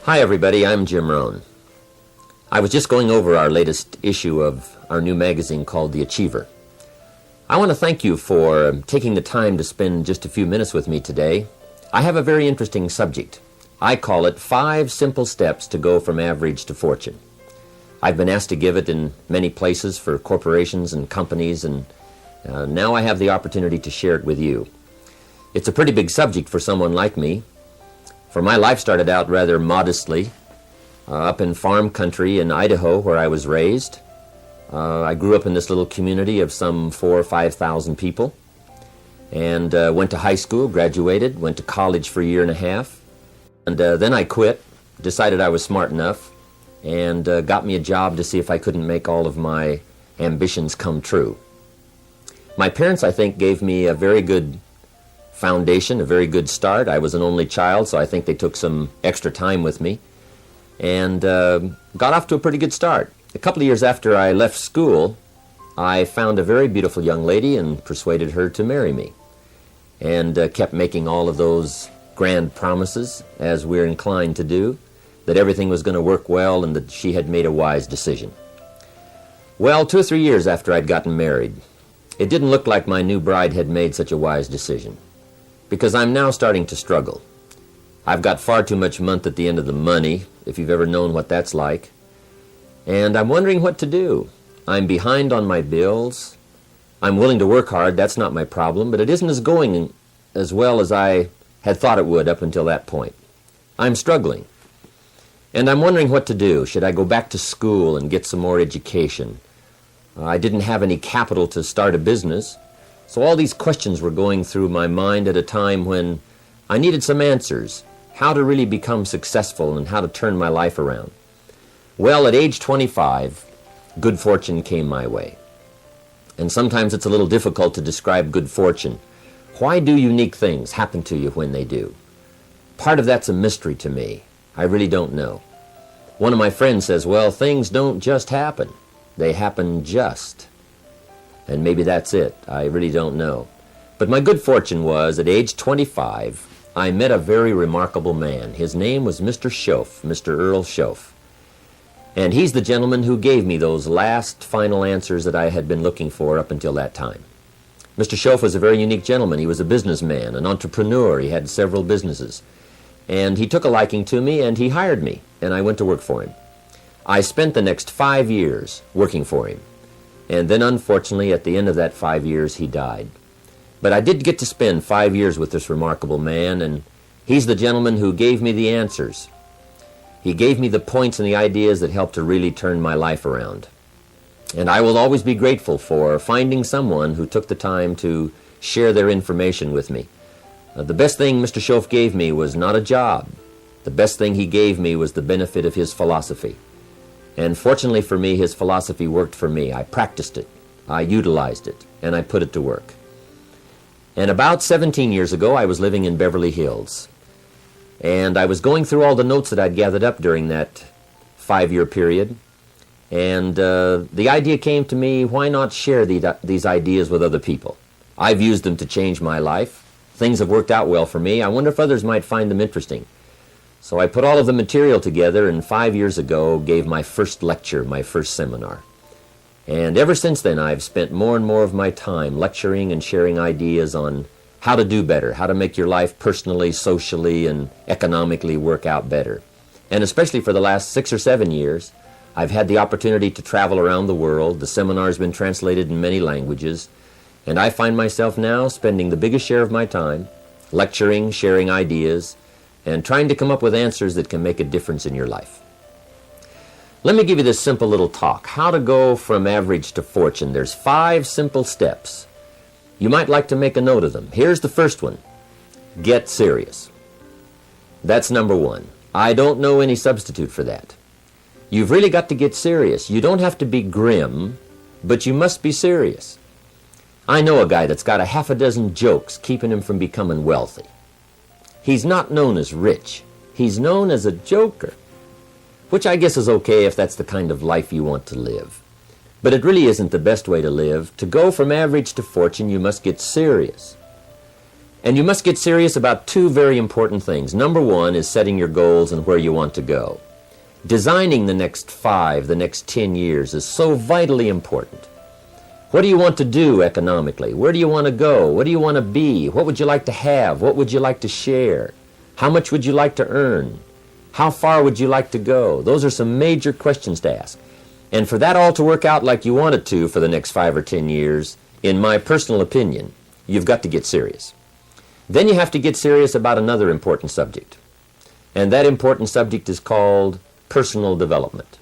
Hi everybody, I'm Jim Rohn. I was just going over our latest issue of our new magazine called The Achiever. I want to thank you for taking the time to spend just a few minutes with me today. I have a very interesting subject. I call it 5 Simple Steps to Go from Average to Fortune. I've been asked to give it in many places for corporations and companies, and now I have the opportunity to share it with you. It's a pretty big subject for someone like me. For my life started out rather modestly, up in farm country in Idaho where I was raised. I grew up in this little community of some 4,000 or 5,000 people, and went to high school, graduated, went to college for a year and a half, and then I quit, decided I was smart enough, and got me a job to see if I couldn't make all of my ambitions come true. My parents, I think, gave me a very good foundation, a very good start. I was an only child, so I think they took some extra time with me and got off to a pretty good start. A couple of years after I left school, I found a very beautiful young lady and persuaded her to marry me, and kept making all of those grand promises, as we're inclined to do, that everything was going to work well and that she had made a wise decision. Well, 2 or 3 years after I'd gotten married, it didn't look like my new bride had made such a wise decision, because I'm now starting to struggle. I've got far too much month at the end of the money, if you've ever known what that's like, and I'm wondering what to do. I'm behind on my bills. I'm willing to work hard, that's not my problem, but it isn't going as well as I had thought it would up until that point. I'm struggling, and I'm wondering what to do. Should I go back to school and get some more education? I didn't have any capital to start a business, so all these questions were going through my mind at a time when I needed some answers, how to really become successful and how to turn my life around. Well, at age 25, good fortune came my way. And sometimes it's a little difficult to describe good fortune. Why do unique things happen to you when they do? Part of that's a mystery to me. I really don't know. One of my friends says, well, things don't just happen. They happen just. And maybe that's it. I really don't know. But my good fortune was, at age 25, I met a very remarkable man. His name was Mr. Shoaff, Mr. Earl Shoaff. And he's the gentleman who gave me those last final answers that I had been looking for up until that time. Mr. Shoaff was a very unique gentleman. He was a businessman, an entrepreneur. He had several businesses. And he took a liking to me, and he hired me, and I went to work for him. I spent the next 5 years working for him. And then, unfortunately, at the end of that 5 years, he died. But I did get to spend 5 years with this remarkable man, and he's the gentleman who gave me the answers. He gave me the points and the ideas that helped to really turn my life around. And I will always be grateful for finding someone who took the time to share their information with me. The best thing Mr. Shoaff gave me was not a job. The best thing he gave me was the benefit of his philosophy. And fortunately for me, his philosophy worked for me. I practiced it, I utilized it, and I put it to work. And about 17 years ago, I was living in Beverly Hills. And I was going through all the notes that I'd gathered up during that 5-year period. And the idea came to me, why not share these ideas with other people? I've used them to change my life. Things have worked out well for me. I wonder if others might find them interesting. So I put all of the material together, and 5 years ago gave my first lecture, my first seminar. And ever since then, I've spent more and more of my time lecturing and sharing ideas on how to do better, how to make your life personally, socially, and economically work out better. And especially for the last 6 or 7 years, I've had the opportunity to travel around the world. The seminar's been translated in many languages, and I find myself now spending the biggest share of my time lecturing, sharing ideas, and trying to come up with answers that can make a difference in your life. Let me give you this simple little talk, how to go from average to fortune. There's 5 simple steps. You might like to make a note of them. Here's the first one. Get serious. That's number 1. I don't know any substitute for that. You've really got to get serious. You don't have to be grim, but you must be serious. I know a guy that's got a half a dozen jokes keeping him from becoming wealthy. He's not known as rich. He's known as a joker, which I guess is okay if that's the kind of life you want to live. But it really isn't the best way to live. To go from average to fortune, you must get serious. And you must get serious about two very important things. Number one is setting your goals and where you want to go. Designing the next 5, the next 10 years is so vitally important. What do you want to do economically? Where do you want to go? What do you want to be? What would you like to have? What would you like to share? How much would you like to earn? How far would you like to go? Those are some major questions to ask. And for that all to work out like you want it to for the next 5 or 10 years, in my personal opinion, you've got to get serious. Then you have to get serious about another important subject. And that important subject is called personal development.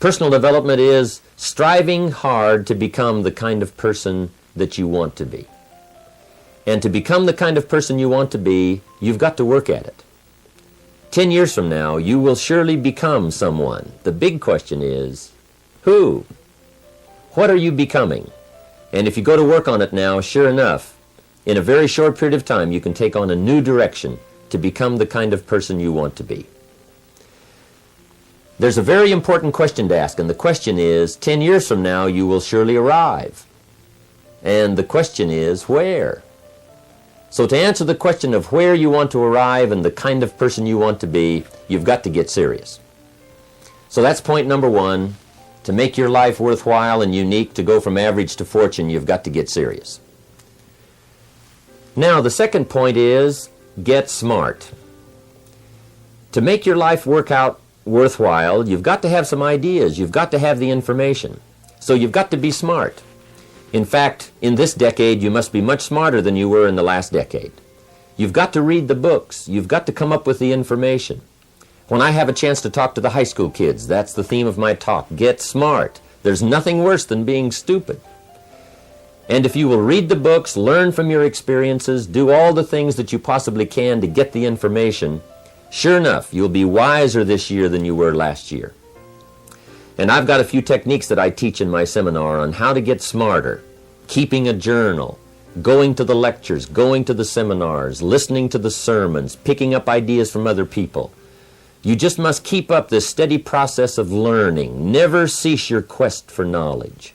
Personal development is striving hard to become the kind of person that you want to be. And to become the kind of person you want to be, you've got to work at it. 10 years from now, you will surely become someone. The big question is, who? What are you becoming? And if you go to work on it now, sure enough, in a very short period of time, you can take on a new direction to become the kind of person you want to be. There's a very important question to ask, and the question is, 10 years from now, you will surely arrive. And the question is, where? So to answer the question of where you want to arrive and the kind of person you want to be, you've got to get serious. So that's point number one. To make your life worthwhile and unique, to go from average to fortune, you've got to get serious. Now, the second point is, get smart. To make your life work out worthwhile, you've got to have some ideas. You've got to have the information. So you've got to be smart. In fact, in this decade, you must be much smarter than you were in the last decade. You've got to read the books. You've got to come up with the information. When I have a chance to talk to the high school kids, that's the theme of my talk. Get smart. There's nothing worse than being stupid. And if you will read the books, learn from your experiences, do all the things that you possibly can to get the information, sure enough, you'll be wiser this year than you were last year. And I've got a few techniques that I teach in my seminar on how to get smarter, keeping a journal, going to the lectures, going to the seminars, listening to the sermons, picking up ideas from other people. You just must keep up this steady process of learning. Never cease your quest for knowledge.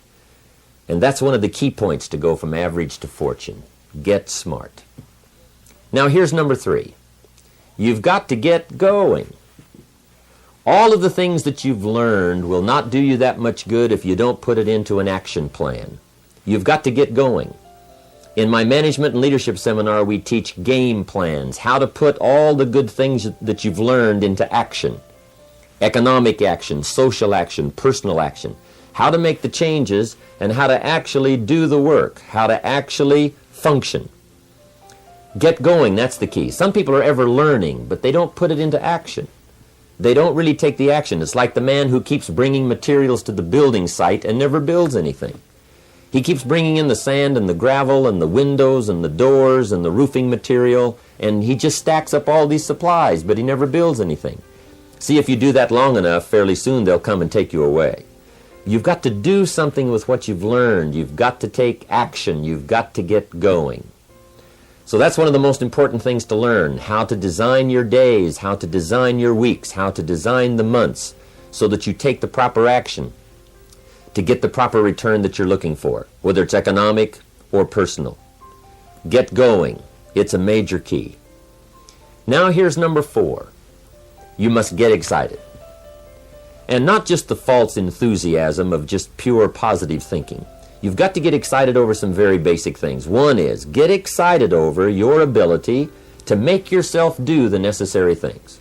And that's one of the key points to go from average to fortune. Get smart. Now here's number 3. You've got to get going. All of the things that you've learned will not do you that much good if you don't put it into an action plan. You've got to get going. In my management and leadership seminar, we teach game plans, how to put all the good things that you've learned into action. Economic action, social action, personal action. How to make the changes and how to actually do the work, how to actually function. Get going, that's the key. Some people are ever learning, but they don't put it into action. They don't really take the action. It's like the man who keeps bringing materials to the building site and never builds anything. He keeps bringing in the sand and the gravel and the windows and the doors and the roofing material, and he just stacks up all these supplies, but he never builds anything. See, if you do that long enough, fairly soon they'll come and take you away. You've got to do something with what you've learned. You've got to take action. You've got to get going. So that's one of the most important things to learn, how to design your days, how to design your weeks, how to design the months, so that you take the proper action to get the proper return that you're looking for, whether it's economic or personal. Get going. It's a major key. Now here's number 4. You must get excited. And not just the false enthusiasm of just pure positive thinking. You've got to get excited over some very basic things. One is, get excited over your ability to make yourself do the necessary things.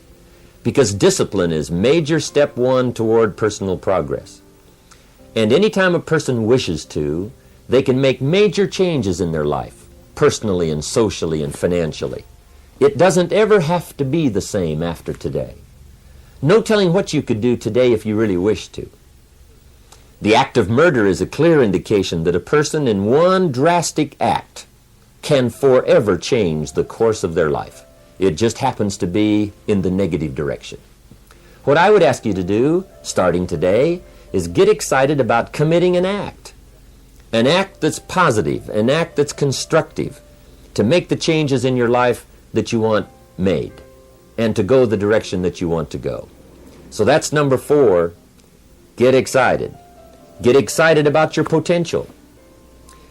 Because discipline is major step 1 toward personal progress. And anytime a person wishes to, they can make major changes in their life, personally and socially and financially. It doesn't ever have to be the same after today. No telling what you could do today if you really wish to. The act of murder is a clear indication that a person in one drastic act can forever change the course of their life. It just happens to be in the negative direction. What I would ask you to do, starting today, is get excited about committing an act that's positive, an act that's constructive, to make the changes in your life that you want made, and to go the direction that you want to go. So that's number 4, get excited. Get excited about your potential.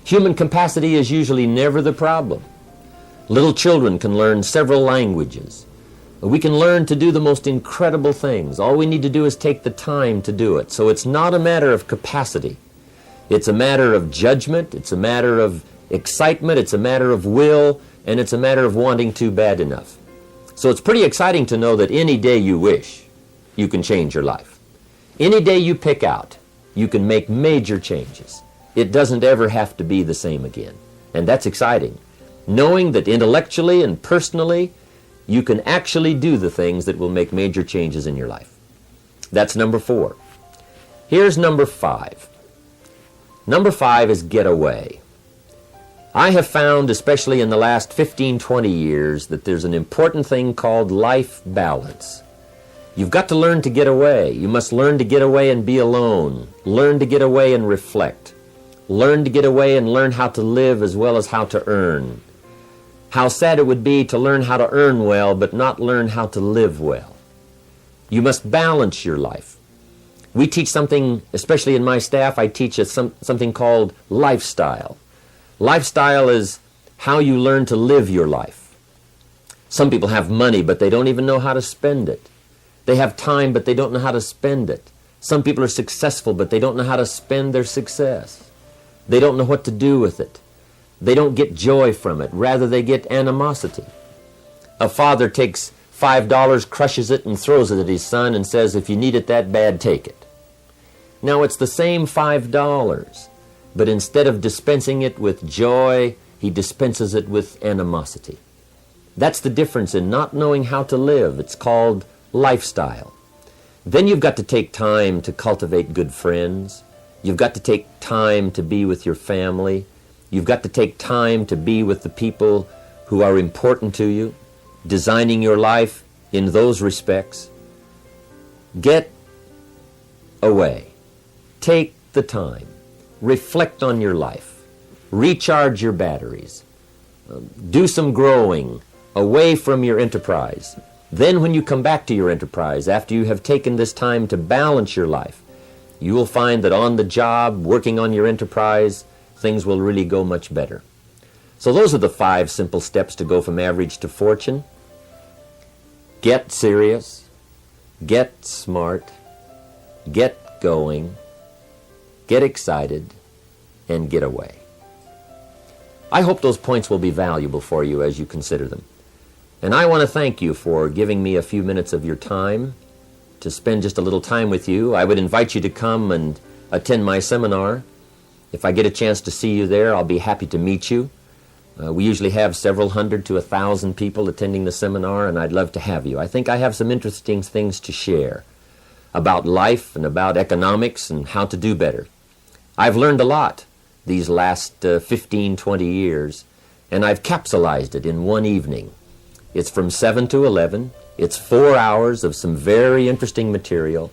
Human capacity is usually never the problem. Little children can learn several languages. We can learn to do the most incredible things. All we need to do is take the time to do it. So it's not a matter of capacity. It's a matter of judgment. It's a matter of excitement. It's a matter of will. And it's a matter of wanting to bad enough. So it's pretty exciting to know that any day you wish, you can change your life. Any day you pick out, you can make major changes. It doesn't ever have to be the same again. And that's exciting. Knowing that intellectually and personally, you can actually do the things that will make major changes in your life. That's number 4. Here's number 5. Number 5 is get away. I have found, especially in the last 15, 20 years, that there's an important thing called life balance. You've got to learn to get away. You must learn to get away and be alone. Learn to get away and reflect. Learn to get away and learn how to live as well as how to earn. How sad it would be to learn how to earn well, but not learn how to live well. You must balance your life. We teach something, especially in my staff, I teach something called lifestyle. Lifestyle is how you learn to live your life. Some people have money, but they don't even know how to spend it. They have time, but they don't know how to spend it. Some people are successful, but they don't know how to spend their success. They don't know what to do with it. They don't get joy from it. Rather, they get animosity. A father takes $5, crushes it, and throws it at his son and says, if you need it that bad, take it. Now, it's the same $5, but instead of dispensing it with joy, he dispenses it with animosity. That's the difference in not knowing how to live. It's called lifestyle. Then you've got to take time to cultivate good friends. You've got to take time to be with your family. You've got to take time to be with the people who are important to you, designing your life in those respects. Get away. Take the time. Reflect on your life. Recharge your batteries. Do some growing away from your enterprise. Then when you come back to your enterprise, after you have taken this time to balance your life, you will find that on the job, working on your enterprise, things will really go much better. So those are the 5 simple steps to go from average to fortune. Get serious, get smart, get going, get excited, and get away. I hope those points will be valuable for you as you consider them. And I want to thank you for giving me a few minutes of your time to spend just a little time with you. I would invite you to come and attend my seminar. If I get a chance to see you there, I'll be happy to meet you. We usually have several hundred to 1,000 people attending the seminar, and I'd love to have you. I think I have some interesting things to share about life and about economics and how to do better. I've learned a lot these last 15, 20 years, and I've capsulized it in one evening. It's from 7 to 11. It's 4 hours of some very interesting material,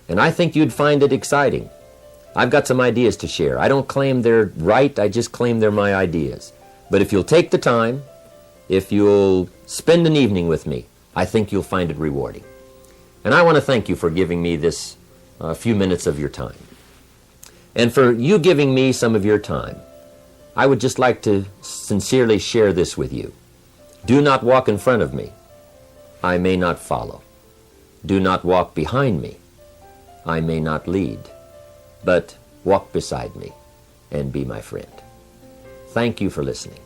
and I think you'd find it exciting. I've got some ideas to share. I don't claim they're right, I just claim they're my ideas. But if you'll take the time, if you'll spend an evening with me, I think you'll find it rewarding. And I want to thank you for giving me this few minutes of your time. And for you giving me some of your time, I would just like to sincerely share this with you. Do not walk in front of me. I may not follow. Do not walk behind me. I may not lead. But walk beside me and be my friend. Thank you for listening.